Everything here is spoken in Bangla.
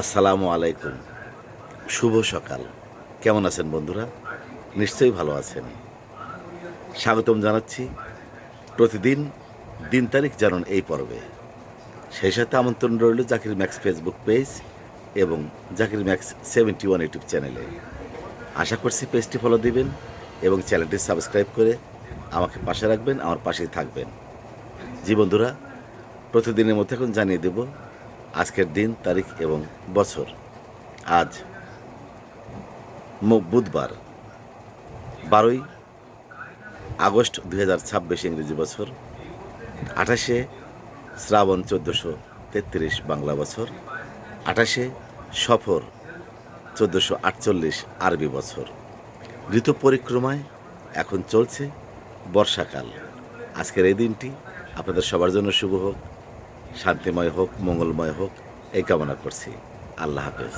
আসসালামু আলাইকুম। শুভ সকাল। কেমন আছেন বন্ধুরা? নিশ্চয়ই ভালো আছেন। স্বাগতম জানাচ্ছি প্রতিদিন দিন তারিখ জানুন এই পর্বে। সেই সাথে আমন্ত্রণ রইল জাকির ম্যাক্স ফেসবুক পেজ এবং জাকির ম্যাক্স 71 ইউটিউব চ্যানেলে। আশা করছি পেজটি ফলো দিবেন এবং চ্যানেলটি সাবস্ক্রাইব করে আমাকে পাশে রাখবেন, আমার পাশেই থাকবেন। জি বন্ধুরা, প্রতিদিনের মতো এখন জানিয়ে দেব আজকের দিন তারিখ এবং বছর। আজ বুধবার 12ই আগস্ট 2026 ইংরেজি বছর, 28শে শ্রাবণ 1433 বাংলা বছর, 28শে সফর 1448 আরবি বছর। ঋতু পরিক্রমায় এখন চলছে বর্ষাকাল। আজকের এই দিনটি আপনাদের সবার জন্য শুভ হোক, শান্তিময় হোক, মঙ্গলময় হোক, এই কামনা করছি। আল্লাহ হাফেজ।